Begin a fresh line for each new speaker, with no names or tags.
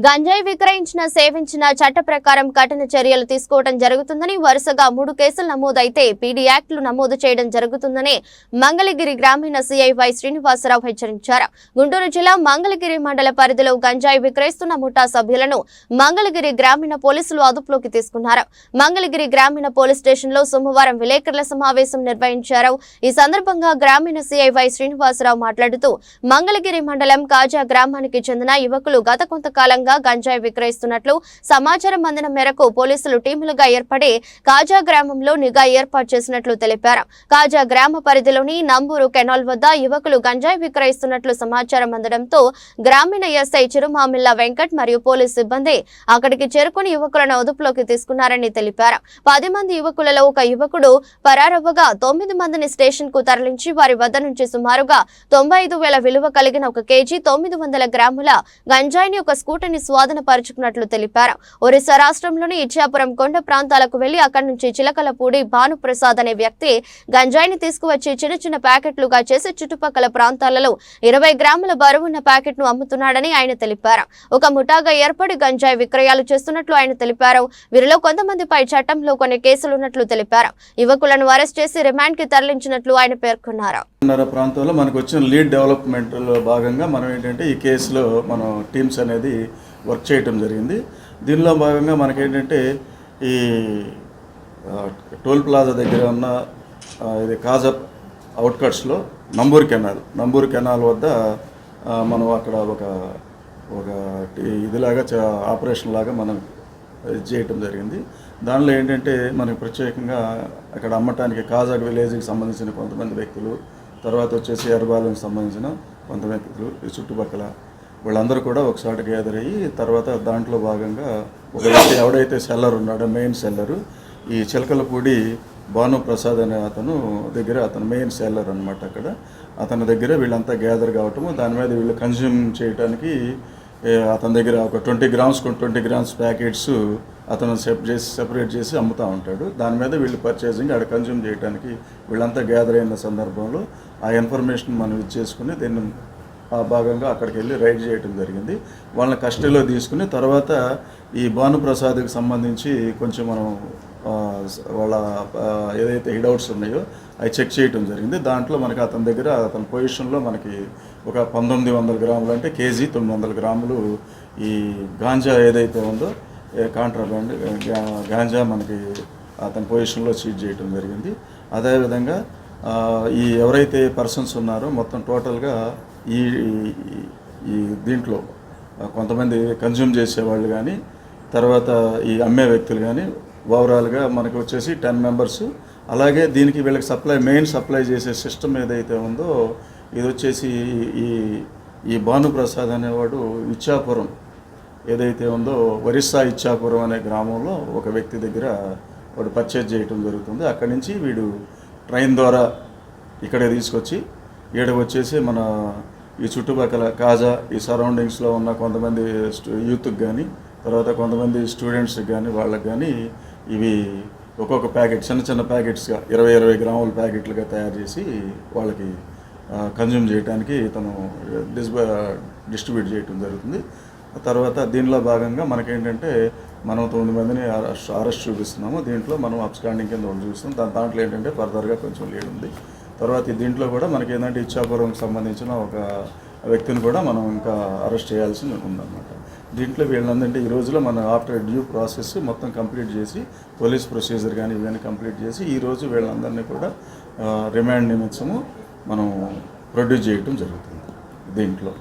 గంజాయి విక్రయించిన సేవించిన చట్ట ప్రకారం కఠిన చర్యలు తీసుకోవడం జరుగుతుందని వరుసగా 3 కేసులు నమోదైతే పీడీ యాక్టులు నమోదు చేయడం జరుగుతుందని మంగళగిరి గ్రామీణ సీఐ వై శ్రీనివాసరావు హెచ్చరించారు. గుంటూరు జిల్లా మంగళగిరి మండల పరిధిలో గంజాయి విక్రయిస్తున్న ముఠా సభ్యులను మంగళగిరి గ్రామీణ పోలీసులు అదుపులోకి తీసుకున్నారు. మంగళగిరి గ్రామీణ పోలీస్ స్టేషన్లో సోమవారం విలేకరుల సమావేశం నిర్వహించారు. ఈ సందర్భంగా గ్రామీణ సీఐ వై శ్రీనివాసరావు మాట్లాడుతూ మంగళగిరి మండలం కాజా గ్రామానికి చెందిన యువకులు గత కొంతకాలంగా గంజాయి విక్రయిస్తున్నట్లు సమాచారం అందిన మేరకు పోలీసులు టీములుగా ఏర్పడి కాజా గ్రామంలో నిఘా ఏర్పాటు చేసినట్లు తెలిపారు. కాజా గ్రామ పరిధిలోని నంబూరు కెనాల్ వద్ద యువకులు గంజాయి విక్రయిస్తున్నట్లు సమాచారం అందడంతో గ్రామీణ ఎస్ఐ చిరుమామిల్లా వెంకట్ మరియు పోలీసు సిబ్బంది అక్కడికి చేరుకుని యువకులను అదుపులోకి తీసుకున్నారని తెలిపారు. 10 మంది యువకులలో ఒక యువకుడు పరారవ్వగా 9 మందిని స్టేషన్ కు తరలించి వారి వద్ద నుంచి సుమారుగా 95,000 విలువ కలిగిన 1 కేజీ 900 గ్రాముల గంజాయిని ఒక స్కూటర్ని స్వాధీన పరుచుకున్నట్లు తెలిపారు. ఒరిస్సా రాష్ట్రంలోని ఇచ్చాపురం కొండ ప్రాంతాలకు వెళ్లి అక్కడి నుంచి చిలకలపూడి భానుప్రసాద్ అనే వ్యక్తి గంజాయిని తీసుకువచ్చి చిన్న చిన్న ప్యాకెట్లుగా చేసి చుట్టుపక్కల ప్రాంతాలలో 20 గ్రాముల బరువున్న ప్యాకెట్ ను అమ్ముతున్నాడని ఆయన తెలిపారు. ఒక ముఠాగా ఏర్పడి గంజాయి విక్రయాలు చేస్తున్నట్లు ఆయన తెలిపారు. వీరిలో కొంతమందిపై చట్టంలో కొన్ని కేసులున్నట్లు తెలిపారు. యువకులను అరెస్ట్ చేసి రిమాండ్ కి తరలించినట్లు ఆయన పేర్కొన్నారు.
ప్రాంతంలో మనకు వచ్చిన లీడ్ డెవలప్మెంట్ లో భాగంగా మనం ఏంటంటే ఈ కేసులో మనం టీమ్స్ అనేది వర్క్ చేయటం జరిగింది. దీనిలో భాగంగా మనకేంటంటే ఈ టోల్ ప్లాజా దగ్గర ఉన్న ఇది కాజా అవుట్కట్స్లో నంబూరు కెనాల్ వద్ద మనం అక్కడ ఒక ఇదిలాగా ఆపరేషన్ లాగా మనం చేయటం జరిగింది. దానిలో ఏంటంటే మనకి ప్రత్యేకంగా అక్కడ అమ్మటానికి కాజా విలేజ్కి సంబంధించిన కొంతమంది వ్యక్తులు, తర్వాత వచ్చేసి ఎర్రబాలెంకి సంబంధించిన కొంత వ్యక్తులు, ఈ చుట్టుపక్కల వాళ్ళందరూ కూడా ఒకసారి గ్యాదర్ అయ్యి తర్వాత దాంట్లో భాగంగా ఒక వ్యక్తి ఎవడైతే సెల్లర్ ఉన్నాడో మెయిన్ సెల్లరు ఈ చిలకలపూడి భానుప్రసాద్ అనే అతను మెయిన్ సెల్లర్ అనమాట. అక్కడ అతని దగ్గర వీళ్ళంతా గ్యాదర్ కావటము, దాని మీద వీళ్ళు కన్జ్యూమ్ చేయడానికి అతని దగ్గర ఒక 20 గ్రామ్స్ ప్యాకెట్స్ అతను సెపరేట్ చేసి అమ్ముతూ ఉంటాడు. దాని మీద వీళ్ళు పర్చేసింగ్ ఆడ కన్జ్యూమ్ చేయడానికి వీళ్ళంతా గ్యాదర్ అయిన సందర్భంలో ఆ ఇన్ఫర్మేషన్ మనం ఇచ్చేసుకుని దీన్ని ఆ భాగంగా అక్కడికి వెళ్ళి రైడ్ చేయడం జరిగింది. వాళ్ళని కస్టడీలో తీసుకుని తర్వాత ఈ భానుప్రసాద్కి సంబంధించి కొంచెం మనం వాళ్ళ ఏదైతే హిడౌట్స్ ఉన్నాయో అవి చెక్ చేయడం జరిగింది. దాంట్లో మనకి అతని పొజిషన్లో మనకి ఒక 1900 గ్రాములు అంటే కేజీ 900 గ్రాములు ఈ గాంజా ఏదైతే ఉందో కాంట్రాబ్యాండ్ గాంజా మనకి అతని పొజిషన్లో సీజ్ చేయడం జరిగింది. అదేవిధంగా ఈ ఎవరైతే పర్సన్స్ ఉన్నారో మొత్తం టోటల్గా ఈ దీంట్లో కొంతమంది కన్జ్యూమ్ చేసేవాళ్ళు కానీ తర్వాత ఈ అమ్మే వ్యక్తులు కానీ ఓవరాల్గా మనకి వచ్చేసి 10 మెంబర్స్. అలాగే దీనికి వీళ్ళకి మెయిన్ సప్లై చేసే సిస్టమ్ ఏదైతే ఉందో ఇది వచ్చేసి ఈ భానుప్రసాద్ అనేవాడు ఇచ్చాపురం ఏదైతే ఉందో ఒరిస్సా ఇచ్చాపురం అనే గ్రామంలో ఒక వ్యక్తి దగ్గర వాడు పర్చేజ్ చేయటం జరుగుతుంది. అక్కడి నుంచి వీడు ట్రైన్ ద్వారా ఇక్కడే తీసుకొచ్చి ఈడకు వచ్చేసి మన ఈ చుట్టుపక్కల కాజా ఈ సరౌండింగ్స్లో ఉన్న కొంతమంది యూత్కి కానీ తర్వాత కొంతమంది స్టూడెంట్స్కి కానీ వాళ్ళకి కానీ ఇవి ఒక్కొక్క ప్యాకెట్ చిన్న ప్యాకెట్స్గా 20 గ్రాముల ప్యాకెట్లుగా తయారు చేసి వాళ్ళకి కన్జ్యూమ్ చేయడానికి ఇతను డిస్ట్రిబ్యూట్ చేయటం జరుగుతుంది. తర్వాత దీనిలో భాగంగా మనకేంటంటే మనం 9 మందిని అరెస్ట్ చూపిస్తున్నాము. దీంట్లో మనం అబ్స్కాండింగ్ కింద ఒకటి చూస్తున్నాం. దాంట్లో ఏంటంటే ఫర్దర్గా కొంచెం లీడ్ ఉంది. తర్వాత దీంట్లో కూడా మనకి ఏంటంటే ఇచ్చాపురంకి సంబంధించిన ఒక వ్యక్తిని కూడా మనం ఇంకా అరెస్ట్ చేయాల్సి ఉందన్నమాట. దీంట్లో వీళ్ళందంటే ఈ రోజులో మనం ఆఫ్టర్ డ్యూ ప్రాసెస్ మొత్తం కంప్లీట్ చేసి పోలీస్ ప్రొసీజర్ కానీ ఇవన్నీ కంప్లీట్ చేసి ఈరోజు వీళ్ళందరినీ కూడా రిమాండ్ నిమిత్తము మనం ప్రొడ్యూస్ చేయటం జరుగుతుంది దీంట్లో.